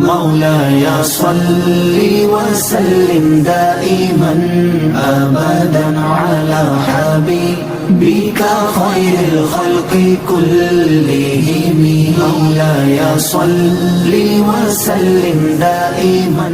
مولاي صل وسلم دائما أبدا على حبيبك خير الخلق كلهم مولاي صل وسلم دائما.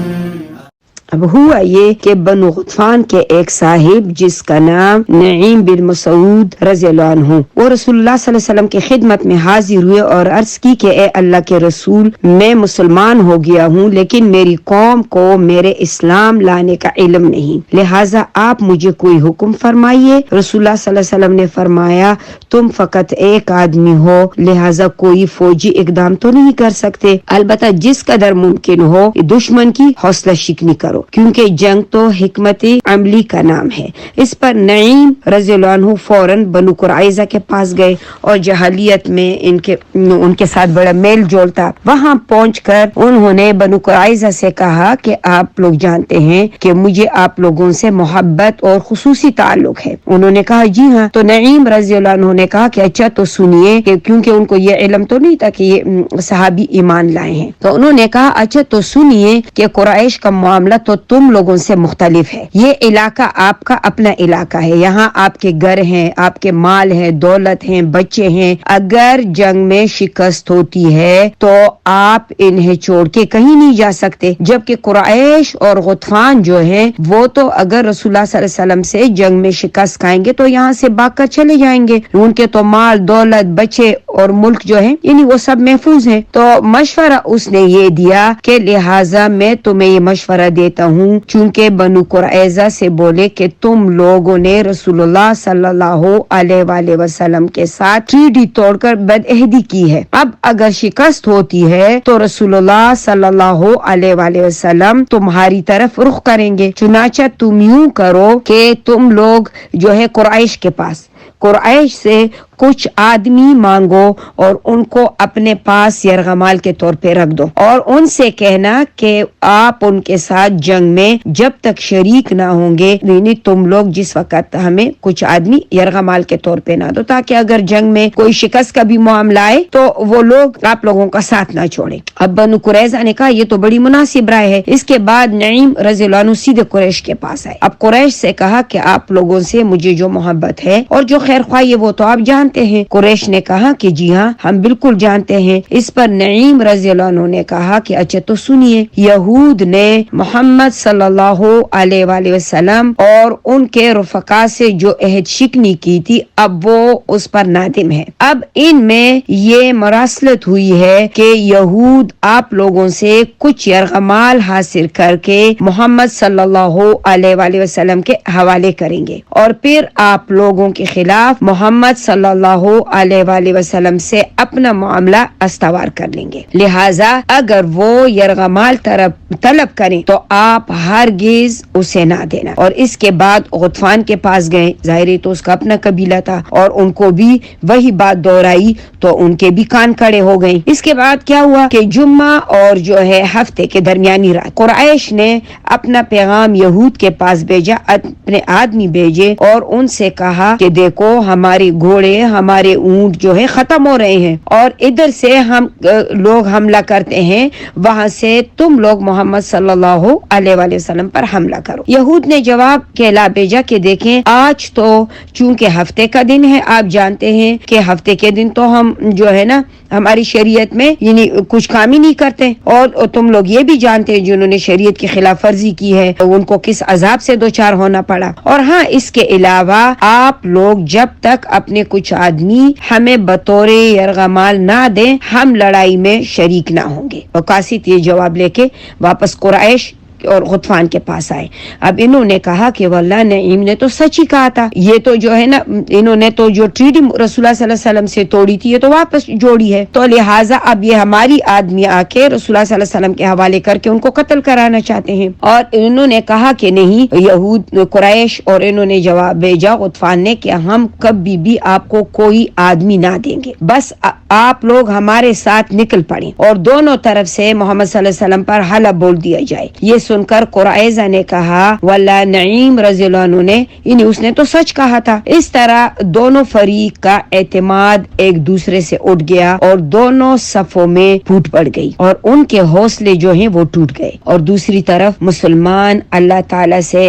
اب ہوا یہ کہ بنو غطفان کے ایک صاحب جس کا نام نعیم بن مسعود رضی اللہ عنہ، وہ رسول اللہ صلی اللہ علیہ وسلم کی خدمت میں حاضر ہوئے اور عرض کی کہ اے اللہ کے رسول، میں مسلمان ہو گیا ہوں لیکن میری قوم کو میرے اسلام لانے کا علم نہیں، لہٰذا آپ مجھے کوئی حکم فرمائیے۔ رسول اللہ صلی اللہ علیہ وسلم نے فرمایا، تم فقط ایک آدمی ہو لہٰذا کوئی فوجی اقدام تو نہیں کر سکتے، البتہ جس قدر ممکن ہو دشمن کی حوصلہ شکنی کرو، کیونکہ جنگ تو حکمت عملی کا نام ہے۔ اس پر نعیم رضی اللہ عنہ فوراً بنو قریظہ کے پاس گئے اور جاہلیت میں ان کے ساتھ بڑا میل جول تھا۔ وہاں پہنچ کر انہوں نے بنو قریظہ سے کہا کہ آپ لوگ جانتے ہیں کہ مجھے آپ لوگوں سے محبت اور خصوصی تعلق ہے۔ انہوں نے کہا جی ہاں۔ تو نعیم رضی اللہ عنہ نے کہا کہ اچھا تو سنیے، کیونکہ ان کو یہ علم تو نہیں تھا کہ یہ صحابی ایمان لائے ہیں۔ تو انہوں نے کہا اچھا تو سنیے کہ قریش کا معاملہ تو تم لوگوں سے مختلف ہے، یہ علاقہ آپ کا اپنا علاقہ ہے، یہاں آپ کے گھر ہیں، آپ کے مال ہیں، دولت ہیں، بچے ہیں، اگر جنگ میں شکست ہوتی ہے تو آپ انہیں چھوڑ کے کہیں نہیں جا سکتے، جبکہ قریش اور غطفان جو ہیں وہ تو اگر رسول اللہ صلی اللہ علیہ وسلم سے جنگ میں شکست کھائیں گے تو یہاں سے بھاگ کر چلے جائیں گے، ان کے تو مال دولت بچے اور ملک جو ہے یعنی وہ سب محفوظ ہیں۔ تو مشورہ اس نے یہ دیا کہ لہٰذا میں تمہیں یہ مشورہ دیتا ہوں، چونکہ بنو قریظہ سے بولے کہ تم لوگوں نے رسول اللہ صلی اللہ علیہ وآلہ وسلم کے ساتھ ٹریٹی توڑ کر بدعہدی کی ہے، اب اگر شکست ہوتی ہے تو رسول اللہ صلی اللہ علیہ وآلہ وسلم تمہاری طرف رخ کریں گے، چنانچہ تم یوں کرو کہ تم لوگ جو ہے قریش کے پاس قریش سے کچھ آدمی مانگو اور ان کو اپنے پاس یرغمال کے طور پہ رکھ دو اور ان سے کہنا کہ آپ ان کے ساتھ جنگ میں جب تک شریک نہ ہوں گے، یعنی تم لوگ جس وقت ہمیں کچھ آدمی یرغمال کے طور پہ نہ دو، تاکہ اگر جنگ میں کوئی شکست کا بھی معاملہ آئے تو وہ لوگ آپ لوگوں کا ساتھ نہ چھوڑیں۔ اب بنو قریظہ نے کہا یہ تو بڑی مناسب رائے ہے۔ اس کے بعد نعیم رضی اللہ عنہ سیدھے قریش کے پاس آئے۔ اب قریش سے کہا کہ آپ لوگوں سے مجھے جو محبت ہے اور جو خیر خواہی ہے وہ تو آپ جانتے ہیں۔ قریش نے کہا کہ جی ہاں ہم بالکل جانتے ہیں۔ اس پر نعیم رضی اللہ عنہ نے کہا کہ اچھا تو سنیے، یہود نے محمد صلی اللہ علیہ وآلہ وسلم اور ان کے رفقا سے جو عہد شکنی کی تھی اب وہ اس پر نادم ہے۔ اب ان میں یہ مراسلت ہوئی ہے کہ یہود آپ لوگوں سے کچھ یرغمال حاصل کر کے محمد صلی اللہ علیہ وآلہ وسلم کے حوالے کریں گے اور پھر آپ لوگوں کے خلاف محمد صلی اللہ علیہ وآلہ وسلم سے اپنا معاملہ استوار کر لیں گے، لہٰذا اگر وہ یرغمال طلب کریں تو آپ ہرگز اسے نہ دینا۔ اور اس کے بعد غطفان کے پاس گئے، ظاہر تو اس کا اپنا قبیلہ تھا اور ان کو بھی وہی بات دہرائی تو ان کے بھی کان کھڑے ہو گئے۔ اس کے بعد کیا ہوا کہ جمعہ اور جو ہے ہفتے کے درمیانی رات قریش نے اپنا پیغام یہود کے پاس بھیجا، اپنے آدمی بھیجے اور ان سے کہا کہ دیکھو ہمارے گھوڑے ہمارے اونٹ جو ہے ختم ہو رہے ہیں اور ادھر سے ہم لوگ حملہ کرتے ہیں، وہاں سے تم لوگ محمد صلی اللہ علیہ وآلہ وسلم پر حملہ کرو۔ یہود نے جواب کہلا بھیجا کہ دیکھیں آج تو چونکہ ہفتے کا دن ہے، آپ جانتے ہیں کہ ہفتے کے دن تو ہم جو ہے نا ہماری شریعت میں یعنی کچھ کام ہی نہیں کرتے، اور تم لوگ یہ بھی جانتے ہیں جنہوں نے شریعت کی خلاف ورزی کی ہے ان کو کس عذاب سے دوچار ہونا پڑا۔ اور ہاں اس کے علاوہ آپ لوگ جب تک اپنے کچھ آدمی ہمیں بطور یرغمال نہ دیں ہم لڑائی میں شریک نہ ہوں گے۔ وقاصد یہ جواب لے کے واپس قریش اور غطفان کے پاس آئے۔ اب انہوں نے کہا کہ واللہ نعیم نے تو سچ ہی کہا تھا، یہ تو جو ہے نا انہوں نے تو جو ٹریٹی رسول اللہ صلی اللہ علیہ وسلم سے توڑی تھی یہ تو واپس جوڑی ہے، تو لہٰذا اب یہ ہماری آدمی آ کے رسول اللہ صلی اللہ علیہ وسلم کے حوالے کر کے ان کو قتل کرانا چاہتے ہیں۔ اور انہوں نے کہا کہ نہیں، یہود قریش اور انہوں نے جواب بھیجا غطفان نے کہ ہم کبھی بھی آپ کو کوئی آدمی نہ دیں گے، بس آپ لوگ ہمارے ساتھ نکل پڑیں اور دونوں طرف سے محمد صلی اللہ علیہ وسلم پر حلف بول دیا جائے۔ یہ سن کر قریظہ نے کہا واللہ نعیم رضی اللہ عنہ نے یعنی اس نے تو سچ کہا تھا. اس طرح دونوں فریق کا اعتماد ایک دوسرے سے اٹھ گیا اور دونوں صفوں میں پھوٹ پڑ گئی اور ان کے حوصلے جو ہیں وہ ٹوٹ گئے. اور دوسری طرف مسلمان اللہ تعالی سے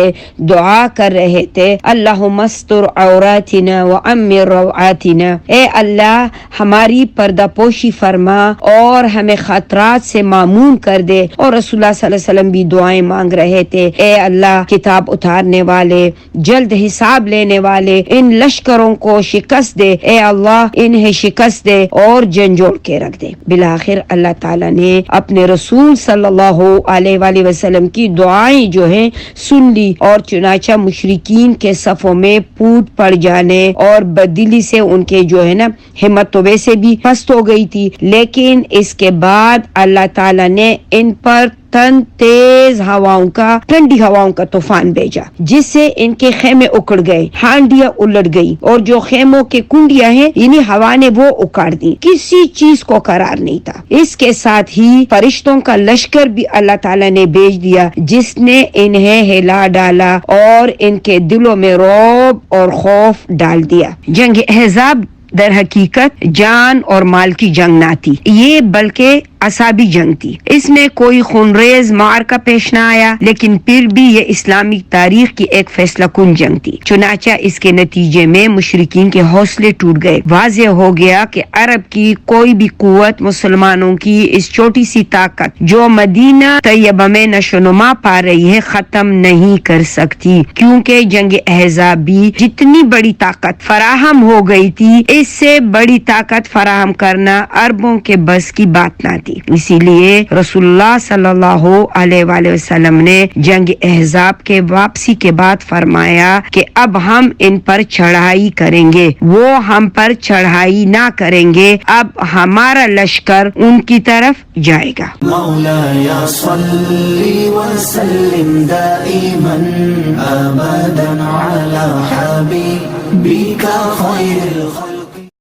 دعا کر رہے تھے اللہم استر عوراتنا وامر روعاتنا، اے اللہ ہماری پردہ پوشی فرما اور ہمیں خطرات سے معمون کر دے. اور رسول اللہ صلی اللہ علیہ وسلم بھی دعائیں مانگ رہے تھے اے اللہ کتاب اتارنے والے، جلد حساب لینے والے ان لشکروں کو شکست دے، اے اللہ انہیں شکست دے اور جھنجھوڑ کے رکھ دے. بالآخر اللہ تعالیٰ نے اپنے رسول صلی اللہ علیہ وآلہ وسلم کی دعائیں جو ہیں سن لی اور چنانچہ مشرکین کے صفوں میں پھوٹ پڑ جانے اور بدلی سے ان کے جو ہے نا ہمت تو ویسے بھی پست ہو گئی تھی، لیکن اس کے بعد اللہ تعالیٰ نے ان پر تیز ہواؤں کا ٹھنڈی ہواؤں کا طوفان بھیجا جس سے ان کے خیمے اکڑ گئے، ہانڈیاں الٹ گئی اور جو خیموں کے کنڈیاں ہیں انہیں ہوا نے وہ اکاڑ دی، کسی چیز کو قرار نہیں تھا. اس کے ساتھ ہی فرشتوں کا لشکر بھی اللہ تعالیٰ نے بھیج دیا جس نے انہیں ہلا ڈالا اور ان کے دلوں میں رعب اور خوف ڈال دیا. جنگ احزاب در حقیقت جان اور مال کی جنگ نہ تھی، یہ بلکہ اعصابی جنگ تھی. اس میں کوئی خونریز معرکہ پیش نہ آیا لیکن پھر بھی یہ اسلامی تاریخ کی ایک فیصلہ کن جنگ تھی. چنانچہ اس کے نتیجے میں مشرکین کے حوصلے ٹوٹ گئے. واضح ہو گیا کہ عرب کی کوئی بھی قوت مسلمانوں کی اس چھوٹی سی طاقت جو مدینہ طیبہ میں نشوونما پا رہی ہے ختم نہیں کر سکتی، کیونکہ جنگ احزاب بھی جتنی بڑی طاقت فراہم ہو گئی تھی اس سے بڑی طاقت فراہم کرنا عربوں کے بس کی بات نہ تھی. اسی لیے رسول اللہ صلی اللہ علیہ وآلہ وسلم نے جنگ احزاب کے واپسی کے بعد فرمایا کہ اب ہم ان پر چڑھائی کریں گے، وہ ہم پر چڑھائی نہ کریں گے، اب ہمارا لشکر ان کی طرف جائے گا. مولاي صل وسلم دائما ابدا على حبيبك خير الخلق